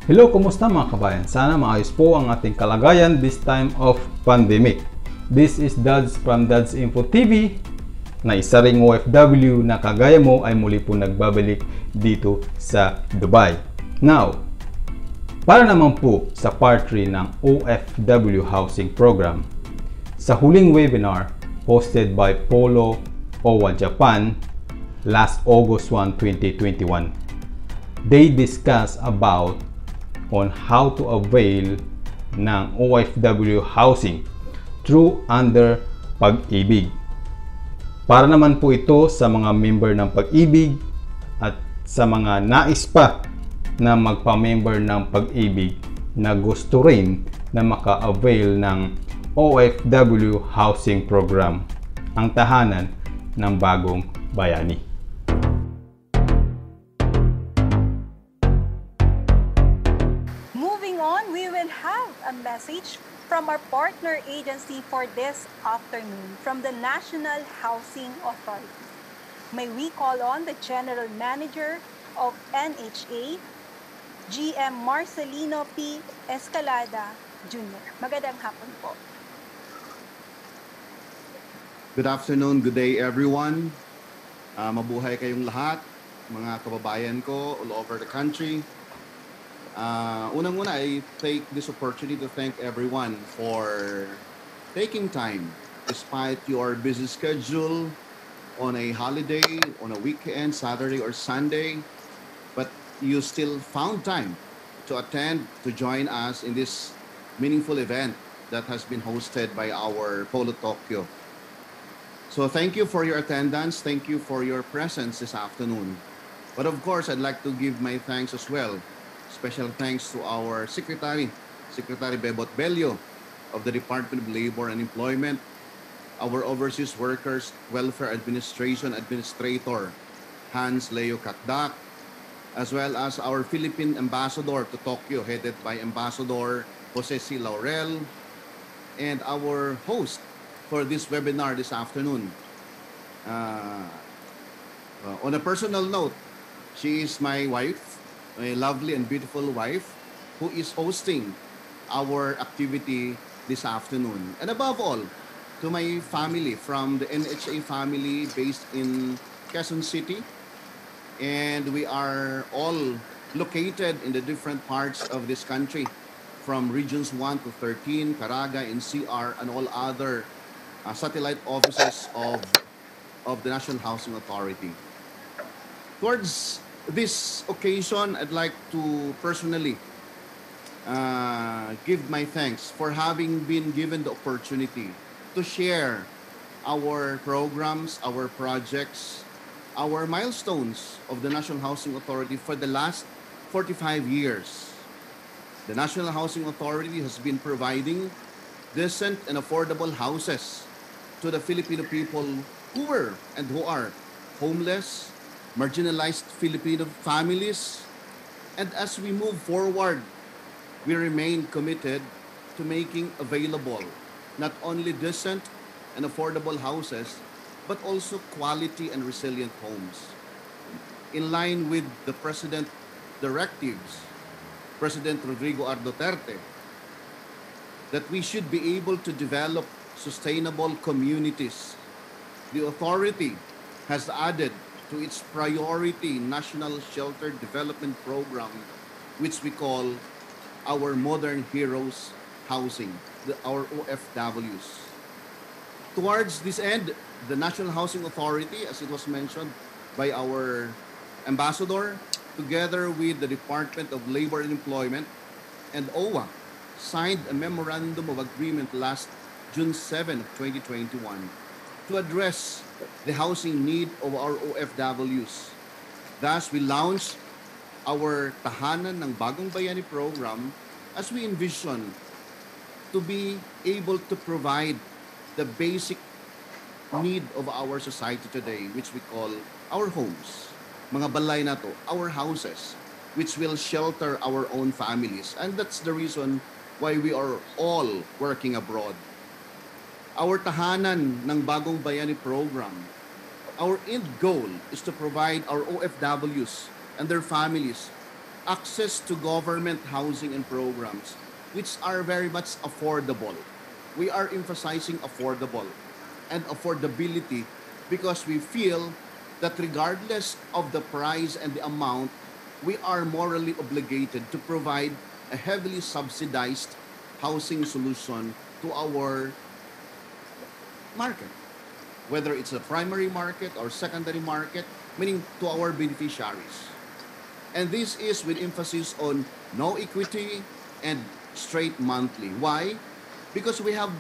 Hello, kumusta mga kabayan? Sana maayos po ang ating kalagayan this time of pandemic. This is Dads from Dads InfoTV na isa ring OFW na kagaya mo ay muli po nagbabalik dito sa Dubai. Now, para naman po sa part 3 ng OFW Housing Program, sa huling webinar hosted by Polo Owa Japan last August 1, 2021, they discussed about on how to avail ng OFW housing through under PAG-IBIG. Para naman po ito sa mga member ng PAG-IBIG at sa mga nais pa na magpa-member ng PAG-IBIG na gusto rin na maka-avail ng OFW housing program, ang tahanan ng Bagong Bayani. A message from our partner agency for this afternoon from the National Housing Authority. May we call on the General Manager of NHA, GM Marcelino P. Escalada Jr. Magandang hapon po. Good afternoon, good day everyone. Mabuhay kayong lahat, mga kababayan ko all over the country. Unang-una, I take this opportunity to thank everyone for taking time despite your busy schedule on a holiday, on a weekend, Saturday or Sunday, but you still found time to attend, to join us in this meaningful event that has been hosted by our Polo Tokyo. So thank you for your attendance, thank you for your presence this afternoon. But of course, I'd like to give my thanks as well. Special thanks to our Secretary Bebot Bello of the Department of Labor and Employment, our Overseas Workers Welfare Administration Administrator, Hans Leo Kakdak, as well as our Philippine Ambassador to Tokyo, headed by Ambassador Jose C. Laurel, and our host for this webinar this afternoon. On a personal note, she is my wife, a lovely and beautiful wife who is hosting our activity this afternoon. And above all, to my family from the NHA family based in Quezon City. And we are all located in the different parts of this country, from regions 1 to 13, Caraga, NCR, and all other satellite offices of the National Housing Authority. Towards this occasion, I'd like to personally give my thanks for having been given the opportunity to share our programs, our projects, our milestones of the National Housing Authority for the last 45 years. The National Housing Authority has been providing decent and affordable houses to the Filipino people who were and who are homeless, marginalized Filipino families, and as we move forward, we remain committed to making available not only decent and affordable houses, but also quality and resilient homes. In line with the President's directives, President Rodrigo R. Duterte, that we should be able to develop sustainable communities. The authority has added to its priority National Shelter Development Program, which we call our Modern Heroes Housing, our OFWs. Towards this end, the National Housing Authority, as it was mentioned by our ambassador, together with the Department of Labor and Employment and OWA, signed a Memorandum of Agreement last June 7, 2021, to address the housing need of our OFWs. Thus, we launched our Tahanan ng Bagong Bayani program as we envision to be able to provide the basic need of our society today, which we call our homes. Mga balay na to, our houses, which will shelter our own families. And that's the reason why we are all working abroad. Our Tahanan ng Bagong Bayani program, our end goal is to provide our OFWs and their families access to government housing and programs which are very much affordable. We are emphasizing affordable and affordability because we feel that regardless of the price and the amount, we are morally obligated to provide a heavily subsidized housing solution to our market, whether it's a primary market or secondary market, meaning to our beneficiaries. And this is with emphasis on no equity and straight monthly. Why? Because we have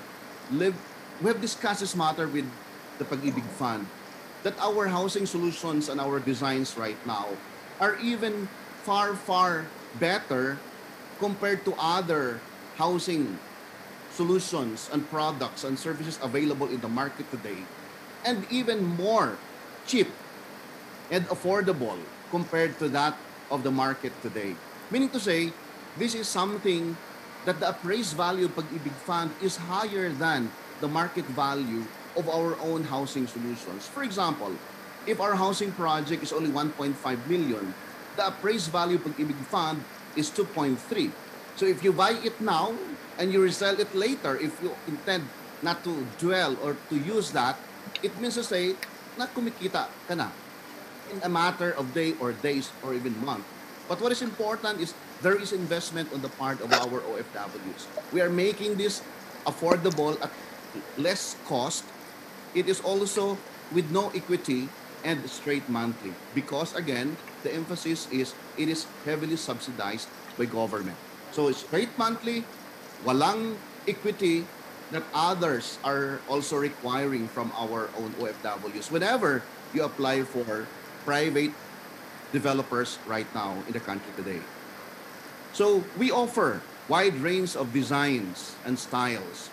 discussed this matter with the PAG-IBIG Fund that our housing solutions and our designs right now are even far, far better compared to other housing solutions and products and services available in the market today, and even more cheap and affordable compared to that of the market today. Meaning to say, this is something that the appraised value of PAG-IBIG Fund is higher than the market value of our own housing solutions. For example, if our housing project is only 1.5 million, the appraised value of PAG-IBIG Fund is 2.3. So if you buy it now and you resell it later, if you intend not to dwell or to use that, it means to say na kumikita ka na in a matter of day or days or even month. But what is important is there is investment on the part of our OFWs. We are making this affordable at less cost. It is also with no equity and straight monthly because again, the emphasis is it is heavily subsidized by government. So straight monthly, walang equity that others are also requiring from our own OFWs whenever you apply for private developers right now in the country today. So we offer wide range of designs and styles.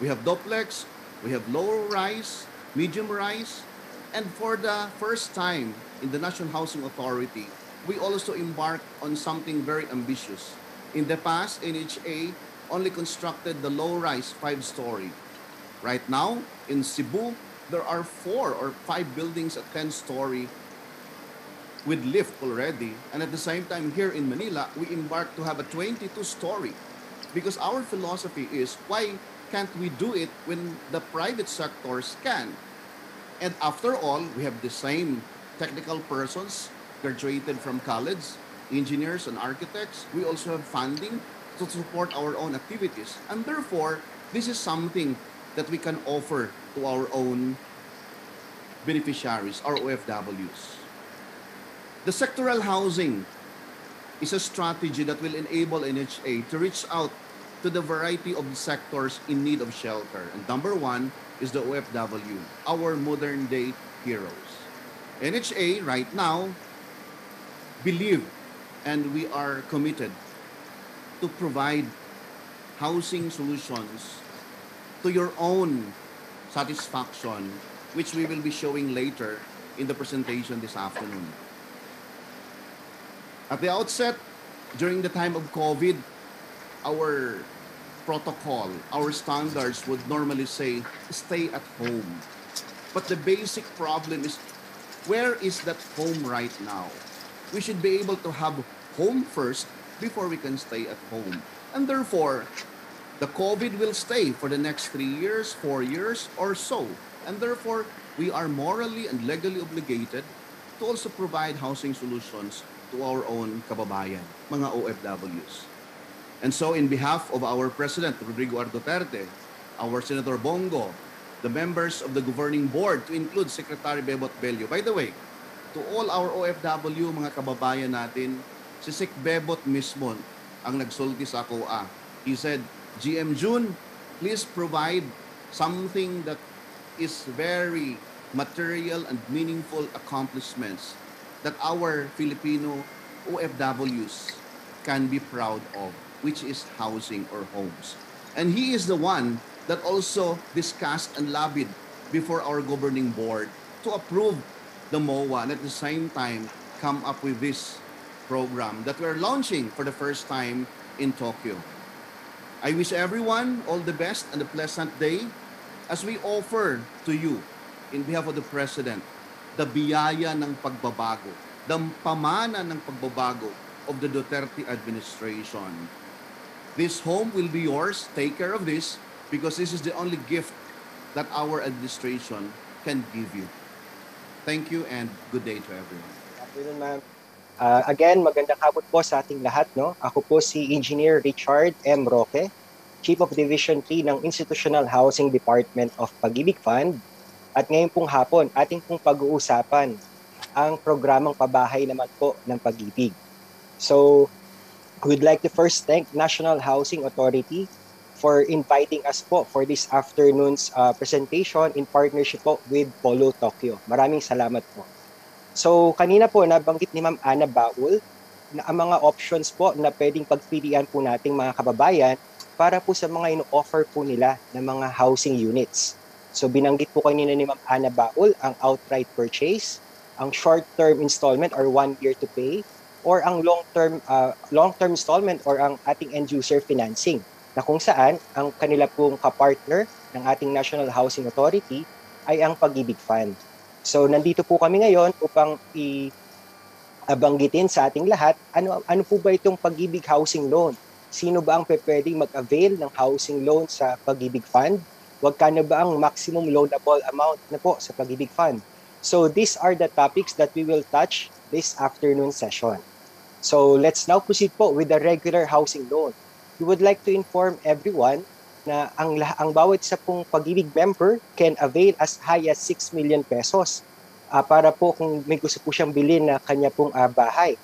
We have duplex, we have low rise, medium rise, and for the first time in the National Housing Authority, we also embarked on something very ambitious. In the past, NHA only constructed the low-rise 5-story. Right now, in Cebu, there are 4 or 5 buildings at 10-story with lift already. And at the same time, here in Manila, we embarked to have a 22-story because our philosophy is, why can't we do it when the private sectors can? And after all, we have the same technical persons graduated from college, engineers and architects. We also have funding to support our own activities. And therefore, this is something that we can offer to our own beneficiaries, our OFWs. The sectoral housing is a strategy that will enable NHA to reach out to the variety of sectors in need of shelter. And number one is the OFW, our modern day heroes. NHA right now believe and we are committed to provide housing solutions to your own satisfaction, which we will be showing later in the presentation this afternoon. At the outset, during the time of COVID, our protocol, our standards would normally say, stay at home. But the basic problem is, where is that home right now? We should be able to have home first before we can stay at home. And therefore, the COVID will stay for the next 3 years, 4 years, or so. And therefore, we are morally and legally obligated to also provide housing solutions to our own kababayan, mga OFWs. And so, in behalf of our President, Rodrigo R. Duterte, our Senator Bongo, the members of the governing board, to include Secretary Bebot Bello. By the way, to all our OFW, mga kababayan natin, si Sec Bebot mismo ang nagsulti sa COA. He said, GM June, please provide something that is very material and meaningful accomplishments that our Filipino OFWs can be proud of, which is housing or homes. And he is the one that also discussed and lobbied before our governing board to approve the MOA and at the same time come up with this program that we're launching for the first time in Tokyo. I wish everyone all the best and a pleasant day as we offer to you, in behalf of the President, the biyaya ng pagbabago, the pamana ng pagbabago of the Duterte administration. This home will be yours. Take care of this because this is the only gift that our administration can give you. Thank you and good day to everyone. Afternoon, ma'am. Again, magandang hapon po sa ating lahat. No? Ako po si Engineer Richard M. Roque, Chief of Division 3 ng Institutional Housing Department of PAGIBIG Fund. At ngayon pong hapon, ating pong pag-uusapan ang programang pabahay naman po ng Pag-ibig. So, we'd like to first thank National Housing Authority for inviting us po for this afternoon's presentation in partnership po with Polo Tokyo. Maraming salamat po. So, kanina po nabanggit ni Ma'am Ana Baul na ang mga options po na pwedeng pagpilian po nating mga kababayan para po sa mga ino-offer po nila ng mga housing units. So binanggit po kanina ni Ma'am Ana Baul ang outright purchase, ang short-term installment or 1 year to pay, or ang long-term installment or ang ating end-user financing na kung saan ang kanila pong kapartner ng ating National Housing Authority ay ang Pag-ibig Fund. So nandito po kami ngayon upang banggitin sa ating lahat ano po ba itong Pag-ibig Housing Loan. Sino ba ang pwedeng mag-avail ng housing loan sa Pag-ibig Fund? Magkano ba ang maximum loanable amount na po sa Pag-ibig Fund? So these are the topics that we will touch this afternoon session. So let's now proceed po with the regular housing loan. We would like to inform everyone na ang bawat isa pong Pag-ibig member can avail as high as 6 million pesos para po kung may gusto po siyang bilhin na kanya pong bahay.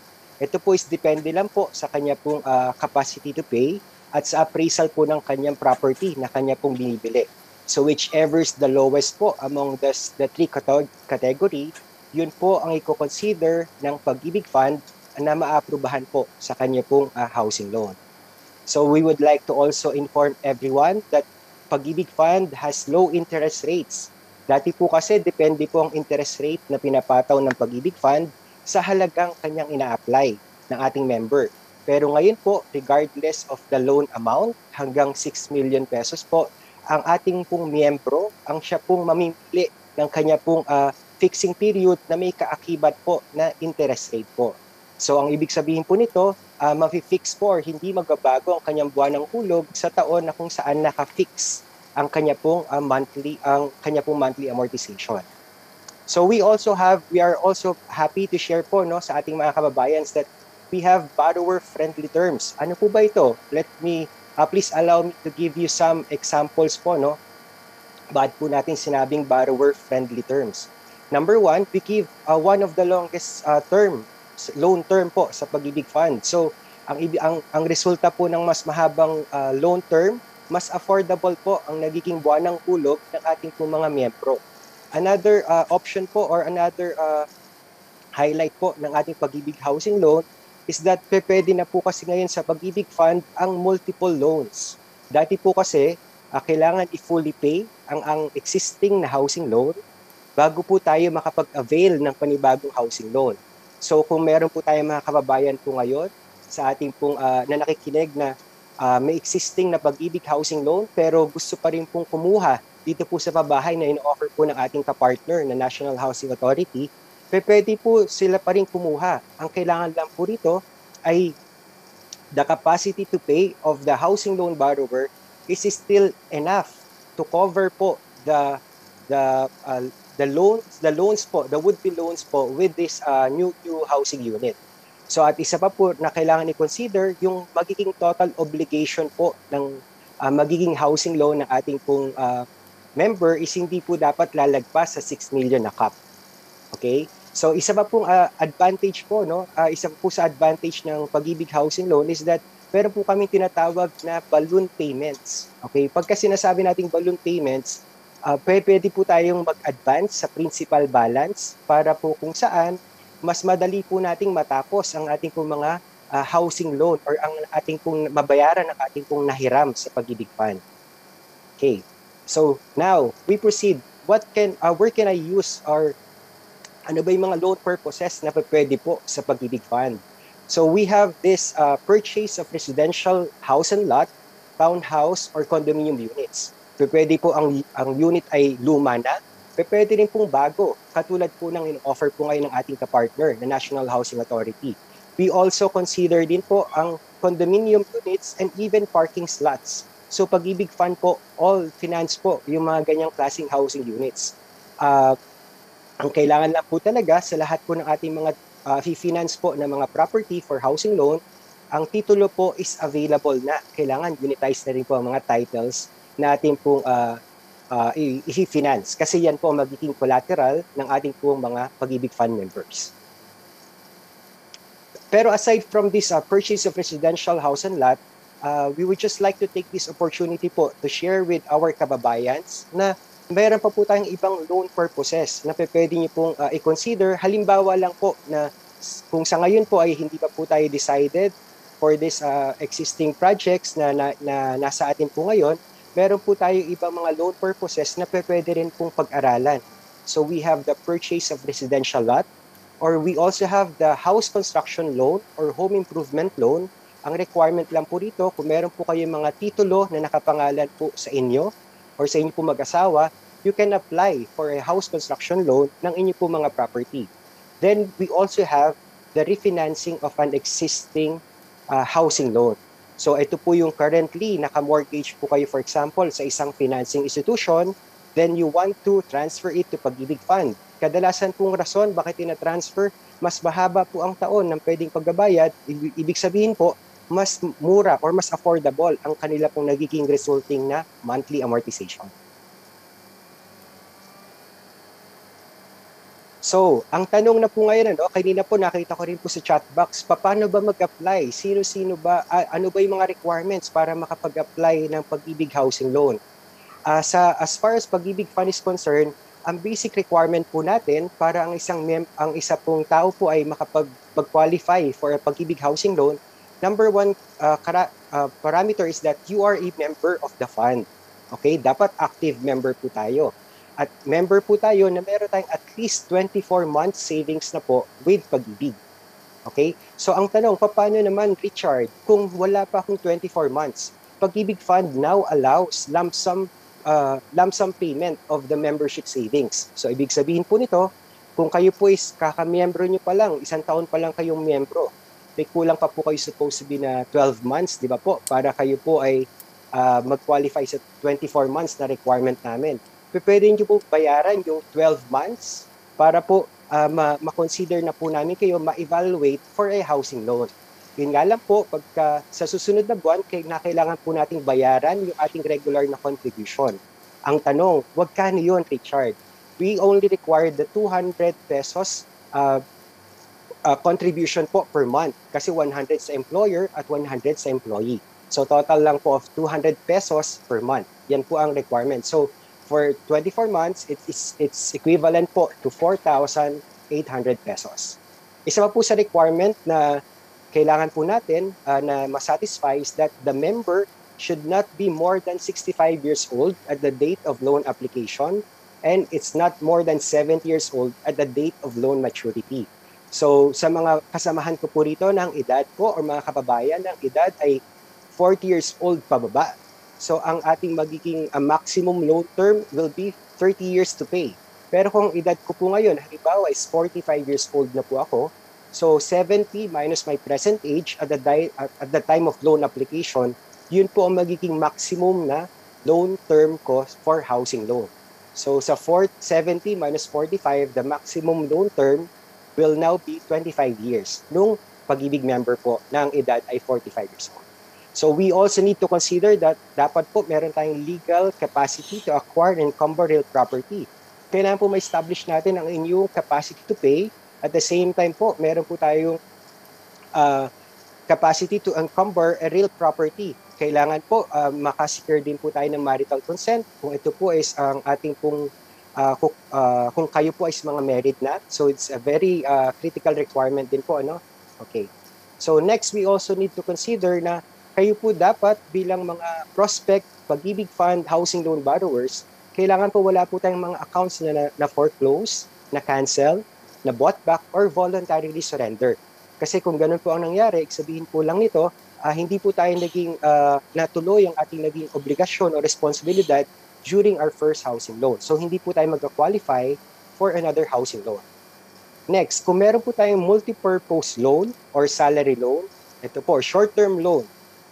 Ito po is depende lang po sa kanya pong capacity to pay at sa appraisal po ng kanyang property na kanya pong binibili. So whichever is the lowest po among the three category, yun po ang i-consider ng Pag-ibig Fund na maaprubahan po sa kanya pong housing loan. So we would like to also inform everyone that Pag-ibig Fund has low interest rates. Dati po kasi depende po ang interest rate na pinapataw ng Pag-ibig Fund sa halagang kanyang ina-apply ng ating member. Pero ngayon po, regardless of the loan amount, hanggang 6 million pesos po, ang ating pong miyembro, ang siya pong mamimili ng kanya pong fixing period na may kaakibat po na interest rate po. So ang ibig sabihin po nito, mafi-fix po or hindi magbabago ang kanyang buwanang hulog sa taon na kung saan naka-fix ang kanya pong monthly amortization. So we are also happy to share po sa ating mga kababayans that we have borrower-friendly terms. Ano po ba ito? Let me, please allow me to give you some examples po. Bakit po natin sinabing borrower-friendly terms? Number one, we give one of the longest loan term po sa Pag-ibig Fund. So ang resulta po ng mas mahabang loan term, mas affordable po ang nagiging buwanang hulog ng ating po mga miyembro. Another option po or another highlight po ng ating Pag-ibig Housing Loan is that pwede na po kasi ngayon sa Pag-ibig Fund ang multiple loans. Dati po kasi kailangan i-fully pay ang existing na housing loan bago po tayo makapag-avail ng panibagong housing loan. So kung meron po tayong mga kababayan po ngayon sa ating pong na nakikinig na may existing na Pag-ibig Housing Loan pero gusto pa rin pong kumuha dito po sa pabahay na ino-offer po ng ating kapartner na National Housing Authority, pwede po sila pa rin kumuha. Ang kailangan lang po rito ay the capacity to pay of the housing loan borrower is still enough to cover po the loans po, the would-be loans po with this new housing unit. So at isa pa po na kailangan i-consider yung magiging total obligation po ng magiging housing loan ng ating pong member is hindi po dapat lalagpas sa 6 million na cap. Okay? So isa pa pong advantage po, isa po sa advantage ng Pag-ibig Housing Loan is that meron po kami tinatawag na balloon payments. Okay? Pagka sinasabi nating balloon payments, pwede po tayong mag-advance sa principal balance para po kung saan mas madali po nating matapos ang ating pong mga housing loan or ang ating pong mabayaran ng ating pong nahiram sa Pag-ibig Fund. Okay. So now we proceed. Where can I use or ano ba yung mga loan purposes na pwede po sa Pag-ibig Fund? So we have this purchase of residential house and lot, townhouse or condominium units. Pwede po ang unit ay luma na, pwede rin pong bago, katulad po ng in-offer po ngayon ng ating kapartner na National Housing Authority. We also consider din po ang condominium units and even parking slots. So Pag-ibig Fund po, all finance po yung mga ganyang klaseng housing units. Ang kailangan lang po talaga sa lahat po ng ating mga finance po ng mga property for housing loan, ang titulo po is available na. Kailangan unitize na rin po ang mga titles natin pong i-finance kasi yan po ang magiging collateral ng ating pong mga Pag-ibig Fund members. Pero aside from this purchase of residential house and lot, we would just like to take this opportunity po to share with our kababayans na mayroon pa po tayong ibang loan purposes na pwede niyo pong i-consider. Halimbawa lang po na kung sa ngayon po ay hindi pa po tayo decided for this existing projects na nasa atin po ngayon, meron po tayong ibang mga loan purposes na pwede rin pong pag-aralan. So we have the purchase of residential lot, or we also have the house construction loan or home improvement loan. Ang requirement lang po dito, kung meron po kayong mga titulo na nakapangalan po sa inyo or sa inyo po mag-asawa, you can apply for a house construction loan ng inyo po mga property. Then we also have the refinancing of an existing housing loan. So ito po yung currently naka-mortgage po kayo, for example, sa isang financing institution, then you want to transfer it to Pag-ibig Fund. Kadalasan pong rason bakit tina-transfer, mas mahaba po ang taon ng pwedeng pagbabayad. Ibig sabihin po, mas mura or mas affordable ang kanila pong nagiging resulting na monthly amortization. So, ang tanong na po ngayon, kanina po nakita ko rin po sa chat box, paano ba mag-apply? Sino-sino ba, ano ba yung mga requirements para makapag-apply ng Pag-ibig Housing Loan? As far as Pag-ibig Fund is concerned, ang basic requirement po natin para ang isa pong tao po ay makapag-qualify for a Pag-ibig Housing Loan, number one parameter is that you are a member of the fund. Okay? Dapat active member po tayo. At member po tayo na meron tayong at least 24 months savings na po with Pag-ibig. Okay? So ang tanong, paano naman, Richard, kung wala pa akong 24 months? Pag-ibig Fund now allows lump sum payment of the membership savings. So ibig sabihin po nito, kung kayo po is kakamiyembro nyo pa lang, isang taon pa lang kayong miyembro, may kulang pa po kayo supposed to be na 12 months, di ba po? Para kayo po ay mag-qualify sa 24 months na requirement namin. Pwede nyo po bayaran yung 12 months para po ma-consider na po namin kayo ma-evaluate for a housing loan. Yun nga lang po, pagka sa susunod na buwan, kailangan po nating bayaran yung ating regular na contribution. Ang tanong, wag kano yun, Richard? We only require the 200 pesos contribution po per month kasi 100 sa employer at 100 sa employee. So total lang po of 200 pesos per month. Yan po ang requirement. So for 24 months, it's equivalent po to 4,800 pesos. Isa pa po sa requirement na kailangan po natin na masatisfy is that the member should not be more than 65 years old at the date of loan application, and it's not more than 70 years old at the date of loan maturity. So sa mga kasamahan ko po rito ng edad ko or mga kababayan ng edad ay 40 years old pababa. So ang ating magiging maximum loan term will be 30 years to pay. Pero kung edad ko po ngayon, halimbawa is 45 years old na po ako, so 70 minus my present age at the time of loan application, yun po ang magiging maximum na loan term ko for housing loan. So sa 70 minus 45, the maximum loan term will now be 25 years nung Pag-ibig member po ng edad ay 45 years old. So we also need to consider that dapat po meron tayong legal capacity to acquire and encumber real property. Kailangan po ma-establish natin ang inyong capacity to pay. At the same time po, meron po tayong capacity to encumber a real property. Kailangan po makasecure din po tayo ng marital consent kung ito po is ang ating pong kung kayo po is mga married na. So it's a very critical requirement din po. Okay. So next, we also need to consider na kayo po dapat bilang mga prospect Pag-ibig Fund housing loan borrowers, kailangan po wala po tayong mga accounts na foreclose, na cancel, na bought back or voluntarily surrender. Kasi kung ganun po ang nangyari, sabihin po lang nito, hindi po tayo naging natuloy ang ating naging obligasyon o responsibilidad during our first housing loan. So hindi po tayo mag-qualify for another housing loan. Next, kung meron po tayong multipurpose loan or salary loan, ito po, short-term loan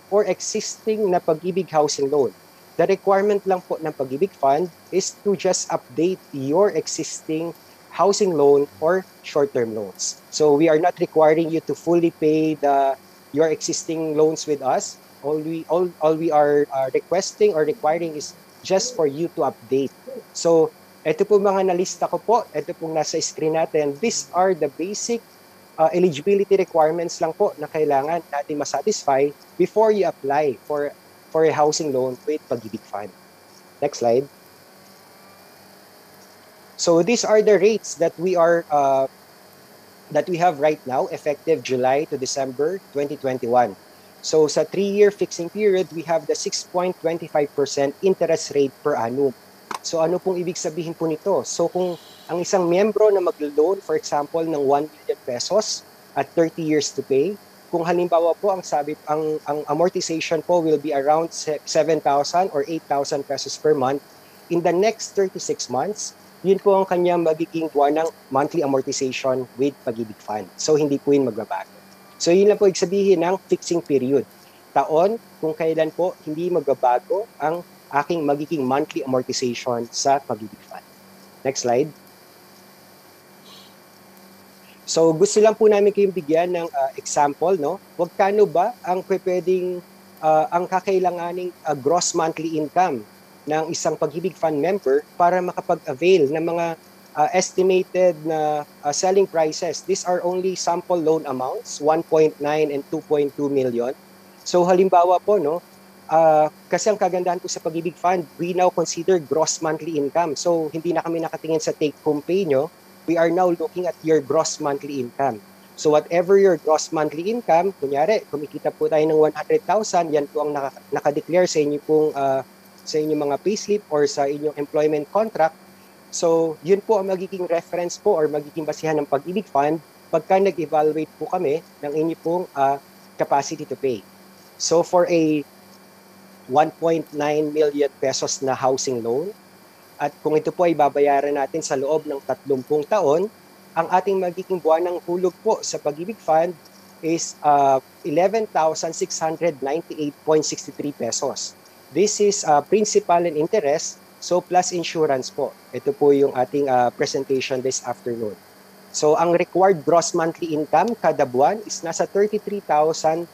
or existing na Pag-IBIG housing loan. The requirement lang po ng Pag-IBIG Fund is to just update your existing housing loan or short-term loans. So we are not requiring you to fully pay your existing loans with us. All we are requesting or requiring is just for you to update. So ito po mga nalista ko po, ito pong nasa screen natin. These are the basic eligibility requirements lang po na kailangan natin masatisfy before you apply for a housing loan with Pag-IBIG Fund. Next slide. So these are the rates that we have right now, effective July to December 2021. So sa 3-year fixing period, we have the 6.25% interest rate per annum. So ano pong ibig sabihin po nito? So kung ang isang miyembro na mag-loan, for example, ng 1 million pesos at 30 years to pay, kung halimbawa po ang amortization po will be around 7,000 or 8,000 pesos per month, in the next 36 months, yun po ang kanyang magiging buwanang monthly amortization with Pag-IBIG Fund. So hindi po yun magbabago. So yun lang po ibig sabihin ng fixing period. Taon kung kailan po hindi magbabago ang aking magiging monthly amortization sa Pag-IBIG Fund. Next slide. So gusto lang po namin kayong bigyan ng example, no? Magkano ba ang pwedeng ang kakailanganing gross monthly income ng isang Pag-IBIG Fund member para makapag-avail ng mga estimated na selling prices. These are only sample loan amounts, 1.9 and 2.2 million. So halimbawa po, no, kasi ang kagandahan po sa Pag-IBIG Fund, we now consider gross monthly income. So hindi na kami nakatingin sa take-home pay nyo. We are now looking at your gross monthly income. So whatever your gross monthly income, kunyari, kumikita po tayo ng 100,000, yan po ang nakadeclare sa inyo pong sa inyong mga payslip or sa inyong employment contract. So yun po ang magiging reference po or magiging basihan ng Pag-IBIG Fund pagka nag-evaluate po kami ng inyong pong capacity to pay. So for a 1.9 million pesos na housing loan, at kung ito po ay babayaran natin sa loob ng 30 taon, ang ating magiging buwanang hulog po sa Pag-IBIG Fund is 11,698.63 pesos. This is principal and interest, so plus insurance po. Ito po yung ating presentation this afternoon. So ang required gross monthly income kada buwan is nasa 33,424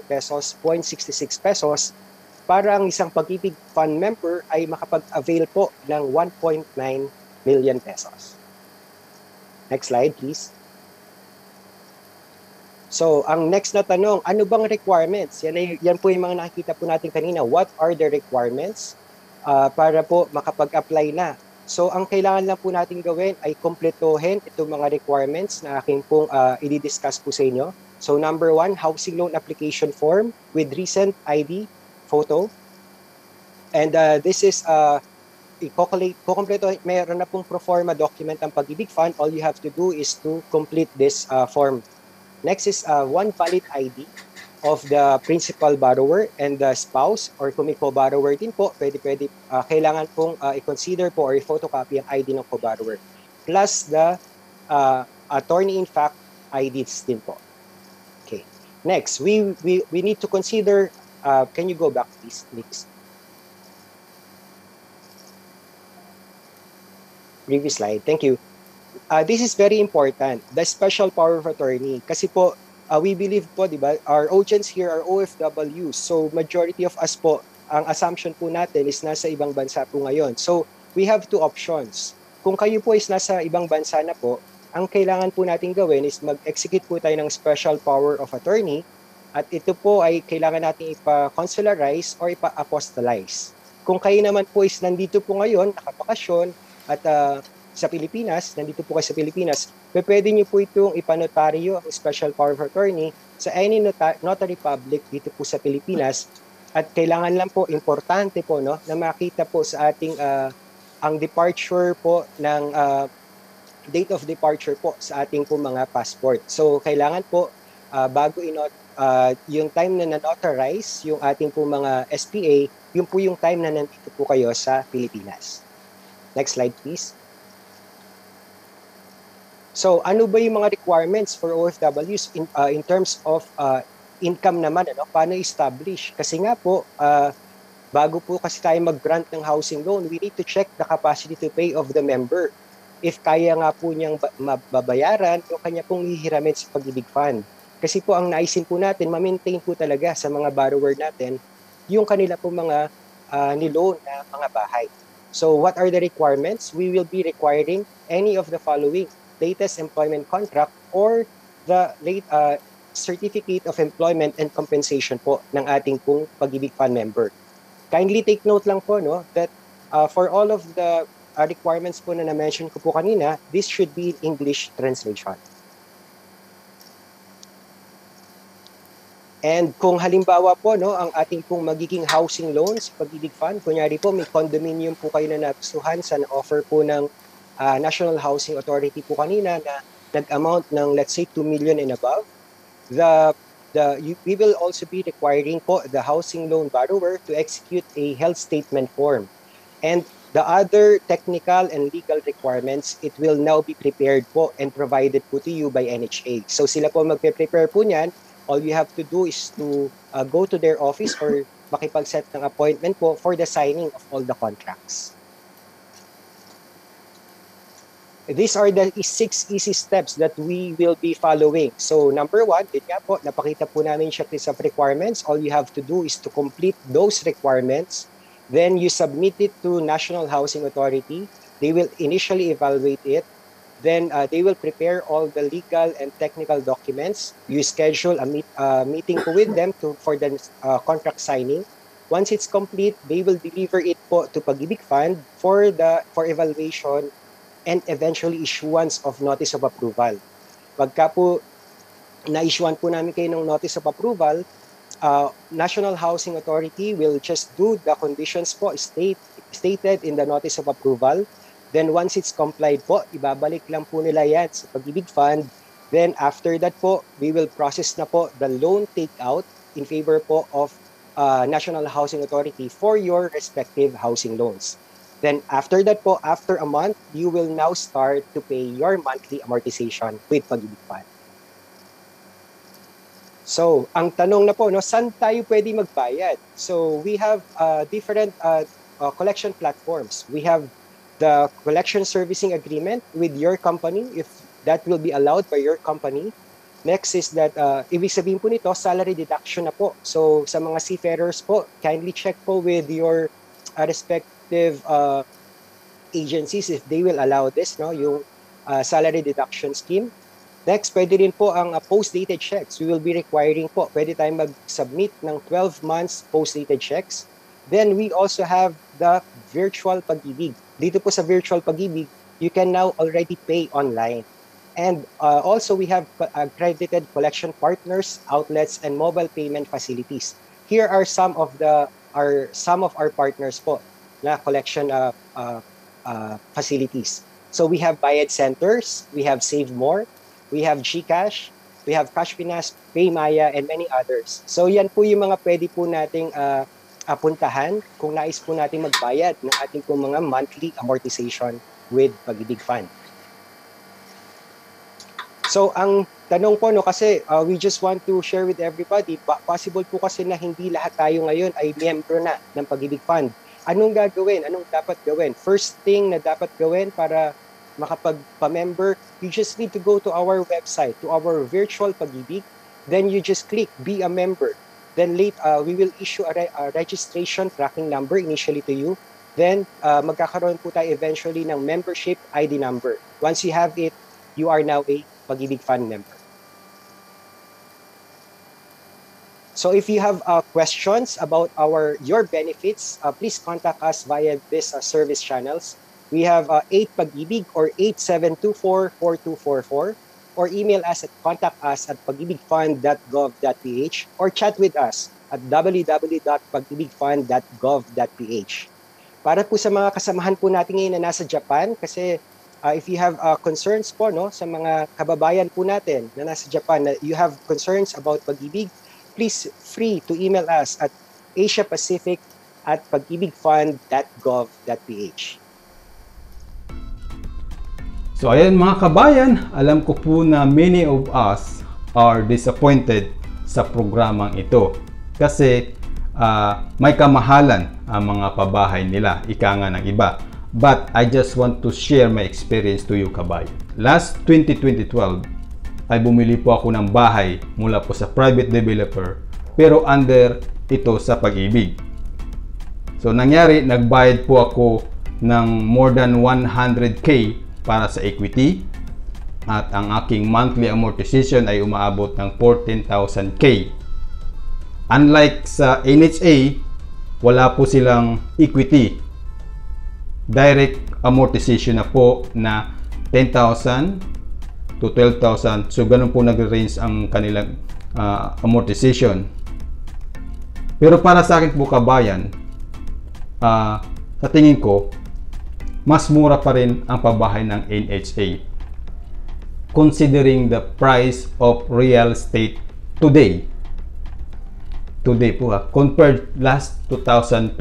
pesos, 0.66 pesos, para ang isang Pag-IBIG Fund member ay makapag-avail po ng 1.9 million pesos. Next slide, please. So, ang next na tanong, ano bang requirements? Yan po yung mga nakikita po natin kanina. What are the requirements para po makapag-apply na? So, ang kailangan lang po natin gawin ay kumpletuhin itong mga requirements na aking pong i-discuss po sa inyo. So, number 1, housing loan application form with recent ID photo. And this is kukompleto, mayroon na pong pro forma document ang Pag-IBIG Fund. All you have to do is to complete this form. Next is one valid ID of the principal borrower and the spouse, or kung may co-borrower din po, kailangan pong i-consider po or i-photocopy ang ID ng co-borrower. Plus the attorney-in-fact IDs din po. Okay. Next, we need to consider, can you go back please? Previous slide. Thank you. This is very important, the special power of attorney. Kasi po, we believe po, di ba, our audience here are OFW. So, majority of us po, ang assumption po natin is nasa ibang bansa po ngayon. So, we have two options. Kung kayo po is nasa ibang bansa na po, ang kailangan po natin gawin is mag-execute po tayo ng special power of attorney. At ito po ay kailangan natin ipa-consularize or ipa-apostolize. Kung kayo naman po is nandito po ngayon, nakabakasyon, at sa Pilipinas, nandito po kayo sa Pilipinas, pwede nyo po itong ipanotaryo ang special power of attorney sa any notary public dito po sa Pilipinas. At kailangan lang po, importante po, no, na makita po sa ating ang departure po ng date of departure po sa ating po mga passport. So kailangan po bago yung time na na-notarize yung ating po mga SPA, yun po yung time na nandito po kayo sa Pilipinas. Next slide, please. So ano ba yung mga requirements for OFWs in terms of income naman, ano? Paano establish? Kasi nga po, bago po kasi tayo mag-grant ng housing loan, we need to check the capacity to pay of the member. If kaya nga po niyang mababayaran yung kanya pong hihiramin sa Pag-ibig Fund. Kasi po ang naisin po natin, ma-maintain po talaga sa mga borrower natin yung kanila po mga niloan na mga bahay. So what are the requirements? We will be requiring any of the following: latest employment contract or the late certificate of employment and compensation po ng ating pong Pag-ibig Fund member. Kindly take note lang po, no, that for all of the requirements po na na-mention ko po kanina, this should be English translation. And kung halimbawa po, no, ang ating pong magiging housing loans, Pag-ibig Fund, kunyari po may condominium po kayo na nagustuhan sa offer po ng National Housing Authority po kanina na nag-amount ng, let's say, 2 million and above, we will also be requiring po the housing loan borrower to execute a health statement form. And the other technical and legal requirements, it will now be prepared po and provided po to you by NHA. So sila po magpe-prepare po niyan. All you have to do is to go to their office or makipag-set ng appointment po for the signing of all the contracts. These are the 6 easy steps that we will be following. So number 1, din nga po, napakita po namin checklist of requirements. All you have to do is to complete those requirements. Then you submit it to National Housing Authority. They will initially evaluate it. Then they will prepare all the legal and technical documents. You schedule a meeting with them for the contract signing. Once it's complete, they will deliver it po to Pag-ibig Fund for evaluation and eventually issuance of notice of approval. Pagka po na-issuean po namin kayo ng notice of approval, National Housing Authority will just do the conditions po stated in the notice of approval. Then once it's complied po, ibabalik lang po nila yan sa Pag-ibig Fund. Then after that po, we will process na po the loan takeout in favor po of National Housing Authority for your respective housing loans. Then after that po, after a month, you will now start to pay your monthly amortization with Pag-ibig Fund. So, ang tanong na po, no, saan tayo pwede magbayad? So, we have different collection platforms. We have the collection servicing agreement with your company, if that will be allowed by your company. Next is that, ibig sabihin po nito, salary deduction na po. So, sa mga seafarers po, kindly check po with your respective agencies if they will allow this, no, yung salary deduction scheme. Next, pwede rin po ang post-dated checks. We will be requiring po, pwede tayong mag-submit ng 12 months post-dated checks. Then we also have the virtual Pag-ibig. Dito po sa virtual Pag-ibig, you can now already pay online. And also we have accredited collection partners, outlets, and mobile payment facilities. Here are some of our partners po na collection facilities. So we have Bayad Centers, we have Save More, we have GCash, we have Cash Pinas, Paymaya, and many others. So yan po yung mga pwede po nating puntahan kung nais po natin magbayad ng ating po mga monthly amortization with Pag-ibig Fund. So ang tanong po, no, kasi we just want to share with everybody, possible po kasi na hindi lahat tayo ngayon ay miyembro na ng Pag-ibig Fund. Anong gagawin? Anong dapat gawin? First thing na dapat gawin para makapagpa-member, you just need to go to our website, to our virtual Pag-ibig. Then you just click Be a Member. Then we will issue a registration tracking number initially to you. Then magkakaroon po tayo eventually ng membership ID number. Once you have it, you are now a Pag-ibig Fund member. So if you have questions about your benefits, please contact us via this service channels. We have 8Pag-ibig or 8724-4244, or email us at contact@pagibigfund.gov.ph, or chat with us at www.pagibigfund.gov.ph. Para po sa mga kasamahan po natin ngayon na nasa Japan, kasi if you have concerns po, no, sa mga kababayan po natin na nasa Japan, na you have concerns about Pag-ibig, please free to email us at asiapacific@pagibigfund.gov.ph. So ayan mga kabayan, alam ko po na many of us are disappointed sa programang ito kasi may kamahalan ang mga pabahay nila, ika nga ng iba. But I just want to share my experience to you kabayan. Last 2012 ay bumili po ako ng bahay mula po sa private developer pero under ito sa PAG-IBIG. So nangyari, nagbayad po ako ng more than 100k para sa equity at ang aking monthly amortization ay umaabot ng 14,000k. Unlike sa NHA, wala po silang equity. Direct amortization na po na 10,000 to 12,000. So ganun po nag-range ang kanilang amortization. Pero para sa akin po kabayan, sa tingin ko, mas mura pa rin ang pabahay ng NHA considering the price of real estate today po compared last 2012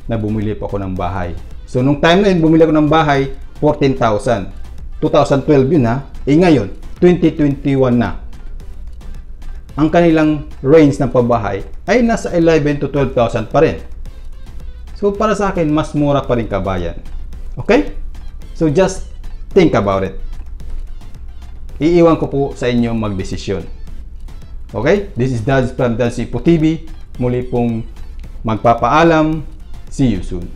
na bumili po ako ng bahay. So nung time na yun bumili ako ng bahay 14,000, 2012 yun ngayon 2021 na ang kanilang range ng pabahay ay nasa 11 to 12,000 pa rin. So para sa akin, mas mura pa rin kabayan. Okay? So just think about it. Iiwan ko po sa inyo magdesisyon. Okay? This is Dads from InfoTV. Muli pong magpapaalam. See you soon.